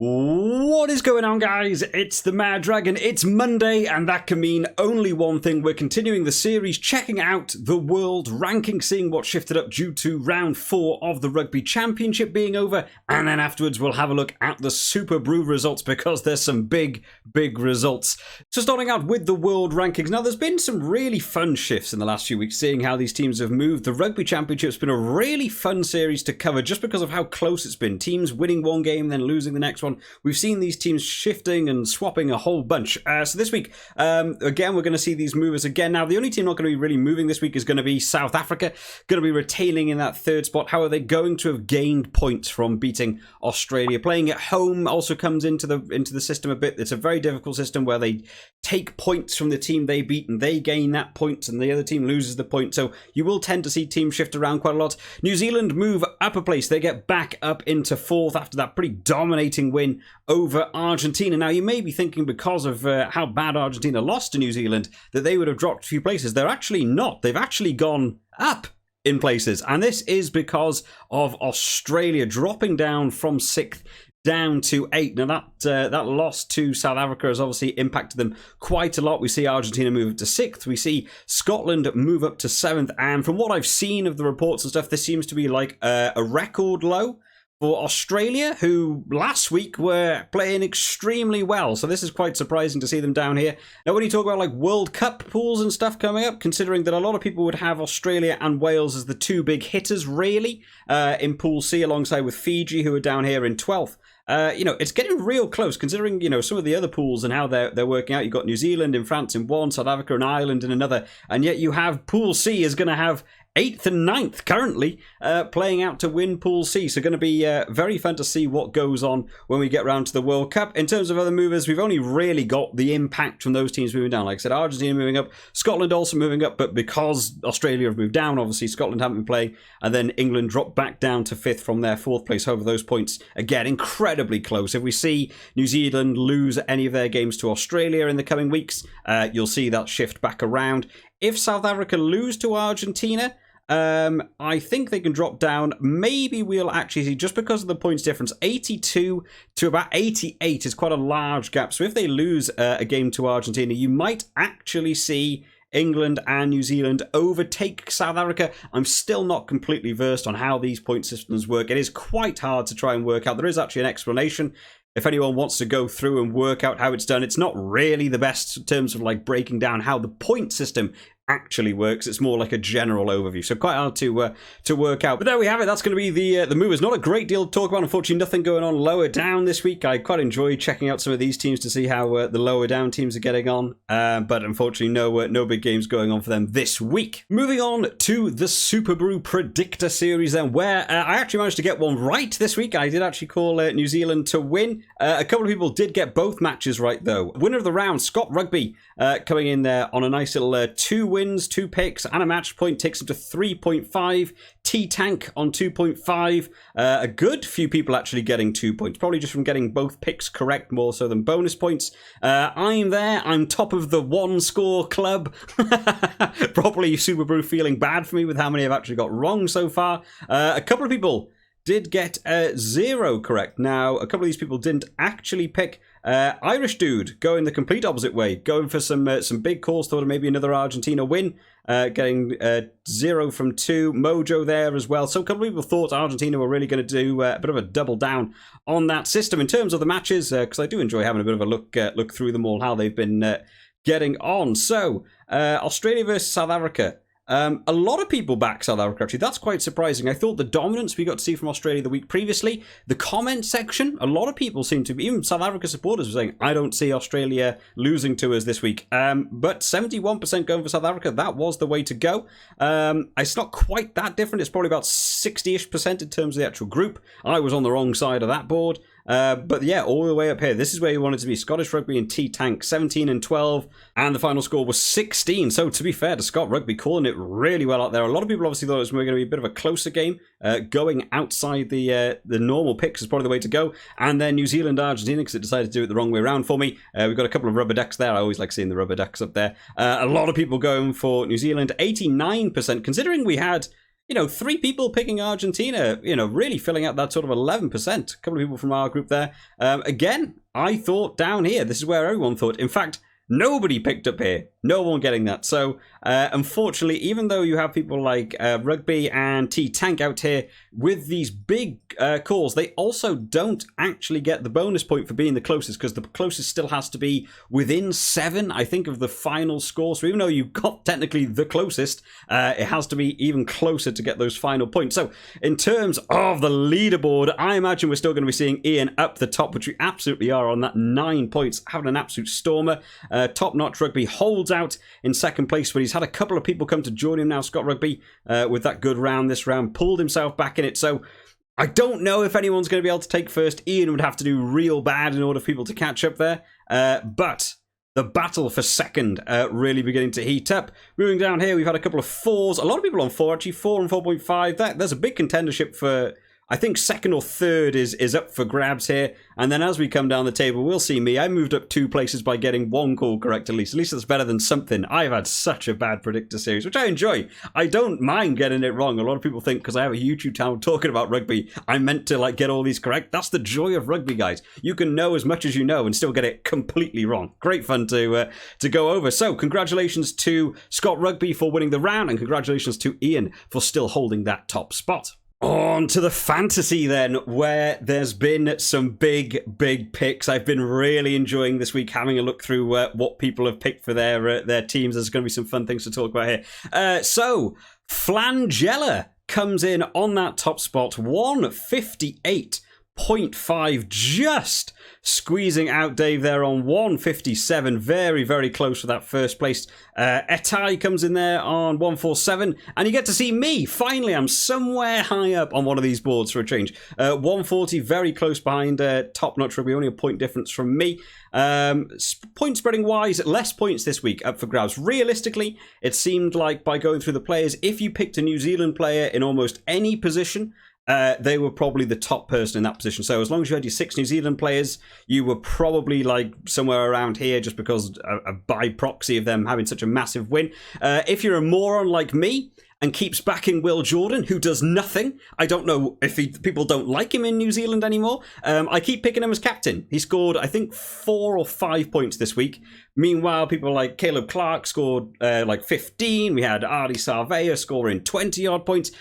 What is going on, guys? It's the Mad Dragon. It's Monday, and that can mean only one thing. We're continuing the series, checking out the world ranking, seeing what shifted up due to round 4 of the Rugby Championship being over, and then afterwards we'll have a look at the Superbru results because there's some big results. So starting out with the world rankings. Now, there's been some really fun shifts in the last few weeks, seeing how these teams have moved. The Rugby Championship's been a really fun series to cover just because of how close it's been. Teams winning one game, then losing the next one. We've seen these teams shifting and swapping a whole bunch. So this week, again, we're going to see these movers again. Now, the only team not going to be really moving this week is going to be South Africa, going to be retaining in that third spot. How are they going to have gained points from beating Australia? Playing at home also comes into the system a bit. It's a very difficult system where they take points from the team they beat and they gain that point and the other team loses the point. So you will tend to see teams shift around quite a lot. New Zealand move up a place. They get back up into 4th after that pretty dominating win over Argentina. Now, you may be thinking because of how bad Argentina lost to New Zealand that they would have dropped a few places. They're actually not. They've actually gone up in places. And this is because of Australia dropping down from 6th down to 8th. Now, that loss to South Africa has obviously impacted them quite a lot. We see Argentina move up to 6th. We see Scotland move up to 7th. And from what I've seen of the reports and stuff, this seems to be like a record low for Australia, who last week were playing extremely well. So this is quite surprising to see them down here. Now, when you talk about like World Cup pools and stuff coming up, considering that a lot of people would have Australia and Wales as the two big hitters, really, in Pool C, alongside with Fiji, who are down here in 12th. It's getting real close, considering, some of the other pools and how they're working out. You've got New Zealand in France in one, South Africa and Ireland in another, and yet you have Pool C is going to have 8th and 9th currently playing out to win Pool C. So going to be very fun to see what goes on when we get round to the World Cup. In terms of other movers, we've only really got the impact from those teams moving down. Like I said, Argentina moving up, Scotland also moving up, but because Australia have moved down, obviously Scotland haven't been playing, and then England dropped back down to 5th from their 4th place. However, those points, again, incredibly close. If we see New Zealand lose any of their games to Australia in the coming weeks, you'll see that shift back around. If South Africa lose to Argentina, I think they can drop down. Maybe we'll actually see, just because of the points difference, 82 to about 88 is quite a large gap. So if they lose a game to Argentina, you might actually see England and New Zealand overtake South Africa. I'm still not completely versed on how these point systems work. It is quite hard to try and work out. There is actually an explanation. If anyone wants to go through and work out how it's done, it's not really the best in terms of like breaking down how the point system actually works. It's more like a general overview, so quite hard to work out. But there we have it. That's going to be the movers. Not a great deal to talk about, unfortunately. Nothing going on lower down this week. I quite enjoy checking out some of these teams to see how the lower down teams are getting on, but unfortunately no big games going on for them this week. Moving on to the Superbru predictor series then, where I actually managed to get one right this week. I did actually call New Zealand to win. A couple of people did get both matches right though. Winner of the round, Scott Rugby, coming in there on a nice little 2 wins, 2 picks, and a match point, takes him to 3.5. T-Tank on 2.5. A good few people actually getting 2 points, probably just from getting both picks correct more so than bonus points. I'm there. I'm top of the 1 score club. Probably Superbru feeling bad for me with how many I've actually got wrong so far. A couple of people did get 0 correct. Now, a couple of these people didn't actually pick Irish dude going the complete opposite way, going for some big calls, thought of maybe another Argentina win, getting 0 from 2. Mojo there as well. So a couple of people thought Argentina were really going to do a bit of a double down on that system. In terms of the matches, because I do enjoy having a bit of a look through them all, how they've been getting on. So Australia versus South Africa. A lot of people back South Africa, actually. That's quite surprising. I thought the dominance we got to see from Australia the week previously, the comment section, a lot of people seem to be, even South Africa supporters were saying, I don't see Australia losing to us this week. But 71% going for South Africa, that was the way to go. It's not quite that different. It's probably about 60-ish% in terms of the actual group. I was on the wrong side of that board. But yeah, all the way up here, this is where you wanted to be. Scottish Rugby and T-Tank, 17 and 12, and the final score was 16. So to be fair to Scott Rugby, calling it really well out there. A lot of people obviously thought it was going to be a bit of a closer game. Going outside the normal picks is probably the way to go. And then New Zealand, Argentina, because it decided to do it the wrong way around for me. We've got a couple of rubber ducks there. I always like seeing the rubber ducks up there. A lot of people going for New Zealand, 89%, considering we had 3 people picking Argentina, really filling out that sort of 11%. A couple of people from our group there. Again, I thought down here, this is where everyone thought. In fact, nobody picked up here. No one getting that. So, unfortunately, even though you have people like Rugby and T-Tank out here with these big calls, they also don't actually get the bonus point for being the closest, because the closest still has to be within 7, I think, of the final score. So even though you got technically the closest, it has to be even closer to get those final points. So in terms of the leaderboard, I imagine we're still going to be seeing Ian up the top, which we absolutely are on that 9 points, having an absolute stormer. Top-notch Rugby holds out in second place, but he's had a couple of people come to join him now. Scott Rugby, with that good round this round, pulled himself back in it. So I don't know if anyone's going to be able to take first. Ian would have to do real bad in order for people to catch up there. But the battle for second really beginning to heat up. Moving down here, we've had a couple of 4s. A lot of people on 4, actually. 4 and 4.5. There's a big contendership for... I think second or third is up for grabs here. And then as we come down the table, we'll see me. I moved up 2 places by getting 1 call correct at least. At least that's better than something. I've had such a bad predictor series, which I enjoy. I don't mind getting it wrong. A lot of people think because I have a YouTube channel talking about rugby, I'm meant to get all these correct. That's the joy of rugby, guys. You can know as much as you know and still get it completely wrong. Great fun to go over. So congratulations to Scott Rugby for winning the round, and congratulations to Ian for still holding that top spot. On to the fantasy then, where there's been some big picks. I've been really enjoying this week having a look through what people have picked for their teams. There's going to be some fun things to talk about here. So, Flangella comes in on that top spot, 158.5, just squeezing out Dave there on 157. Very, very close for that first place. Etai comes in there on 147. And you get to see me. Finally, I'm somewhere high up on one of these boards for a change. 140, very close behind Top Notch Rugby. Only a point difference from me. Point spreading wise, less points this week up for grabs. Realistically, it seemed like by going through the players, if you picked a New Zealand player in almost any position, they were probably the top person in that position. So as long as you had your 6 New Zealand players, you were probably somewhere around here, just because by proxy of them having such a massive win. If you're a moron like me and keeps backing Will Jordan, who does nothing. I don't know if people don't like him in New Zealand anymore. I keep picking him as captain. He scored, I think, 4 or 5 points this week. Meanwhile, people like Caleb Clark scored 15. We had Ardi Sarvea scoring 20-odd points.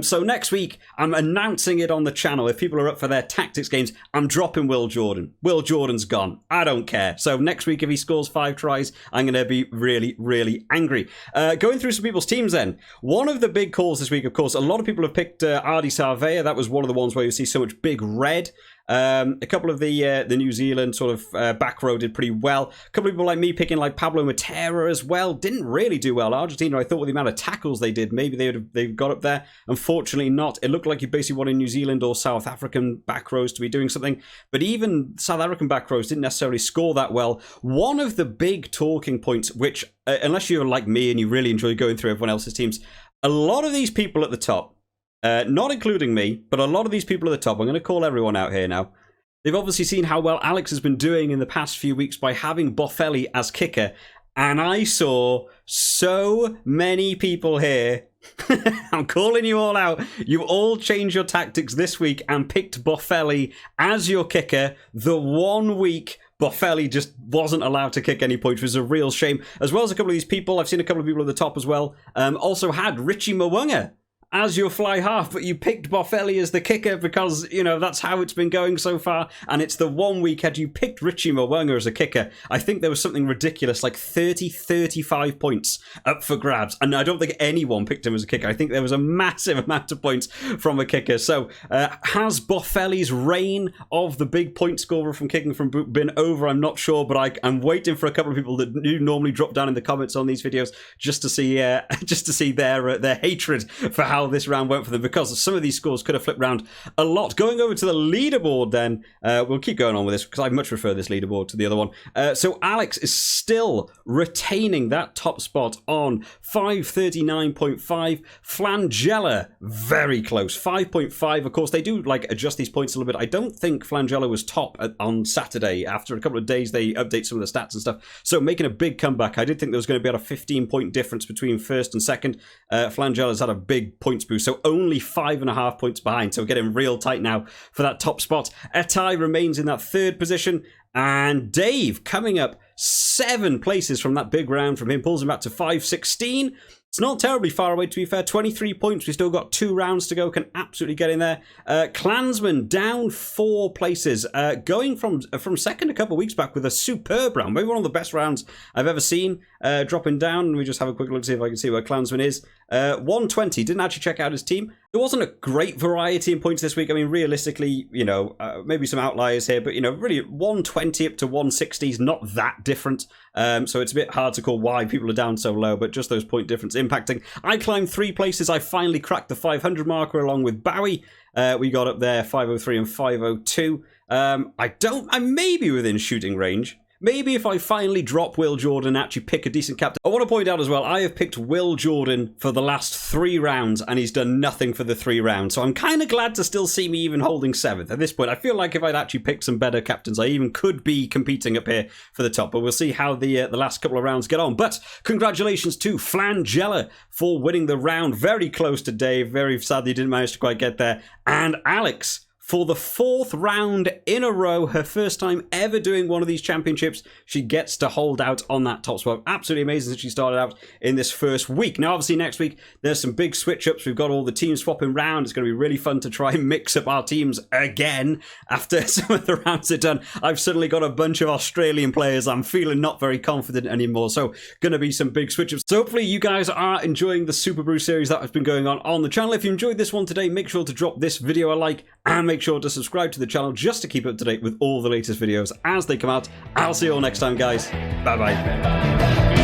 So next week, I'm announcing it on the channel. If people are up for their tactics games, I'm dropping Will Jordan. Will Jordan's gone. I don't care. So next week, if he scores 5 tries, I'm going to be really, really angry. Going through some people's teams then. One of the big calls this week, of course, a lot of people have picked Ardi Sarvea. That was one of the ones where you see so much big red. A couple of the New Zealand sort of back row did pretty well. A couple of people like me picking Pablo Matera as well didn't really do well. Argentina, I thought with the amount of tackles they did, maybe they've got up there. Unfortunately not. It looked like you basically wanted New Zealand or South African back rows to be doing something, but even South African back rows didn't necessarily score that well. One of the big talking points, which unless you're like me and you really enjoy going through everyone else's teams, a lot of these people at the top, not including me, but a lot of these people at the top, I'm going to call everyone out here now. They've obviously seen how well Alex has been doing in the past few weeks by having Boffelli as kicker. And I saw so many people here. I'm calling you all out. You all changed your tactics this week and picked Boffelli as your kicker. The 1 week Boffelli just wasn't allowed to kick any points, which was a real shame. As well as a couple of these people, I've seen a couple of people at the top as well, also had Richie Mwanga as your fly half, but you picked Boffelli as the kicker because, that's how it's been going so far. And it's the 1 week had you picked Richie Mwanga as a kicker. I think there was something ridiculous, like 35 points up for grabs. And I don't think anyone picked him as a kicker. I think there was a massive amount of points from a kicker. So has Boffelli's reign of the big point scorer from kicking from Brew been over? I'm not sure, but I'm waiting for a couple of people that do normally drop down in the comments on these videos just to see their hatred for how this round went for them, because some of these scores could have flipped round a lot. Going over to the leaderboard then, we'll keep going on with this because I much prefer this leaderboard to the other one. So Alex is still retaining that top spot on 539.5. Flangella, very close, 5.5. Of course, they do adjust these points a little bit. I don't think Flangella was top on Saturday. After a couple of days, they update some of the stats and stuff. So making a big comeback. I did think there was going to be about a 15-point difference between first and second. Flangella's had a big point points boost, so only 5.5 points behind. So we're getting real tight now for that top spot. Etai remains in that third position, and Dave coming up 7 places from that big round from him, pulls him back to 516. It's not terribly far away, to be fair. 23 points. We've still got 2 rounds to go. Can absolutely get in there. Klansman down 4 places. Going from second a couple of weeks back with a superb round. Maybe one of the best rounds I've ever seen. Dropping down. Let me just have a quick look, see if I can see where Klansman is. 120. Didn't actually check out his team. There wasn't a great variety in points this week. I mean, realistically, you know, maybe some outliers here, but, you know, really 120 up to 160 is not that different. So it's a bit hard to call why people are down so low, but just those point difference impacting. I climbed 3 places. I finally cracked the 500 marker along with Bowie. We got up there 503 and 502. I may be within shooting range. Maybe if I finally drop Will Jordan and actually pick a decent captain. I want to point out as well, I have picked Will Jordan for the last 3 rounds and he's done nothing for the 3 rounds. So I'm kind of glad to still see me even holding 7th. At this point, I feel like if I'd actually picked some better captains, I even could be competing up here for the top. But we'll see how the last couple of rounds get on. But congratulations to Flangella for winning the round. Very close to Dave. Very sadly didn't manage to quite get there. And Alex, for the 4th round in a row, her first time ever doing one of these championships, she gets to hold out on that top spot. Absolutely amazing that she started out in this first week. Now, obviously, next week, there's some big switch-ups. We've got all the teams swapping round. It's going to be really fun to try and mix up our teams again after some of the rounds are done. I've suddenly got a bunch of Australian players. I'm feeling not very confident anymore, so going to be some big switch-ups. So hopefully you guys are enjoying the Superbru series that has been going on the channel. If you enjoyed this one today, make sure to drop this video a like and make sure to subscribe to the channel just to keep up to date with all the latest videos as they come out. I'll see you all next time, guys. Bye-bye.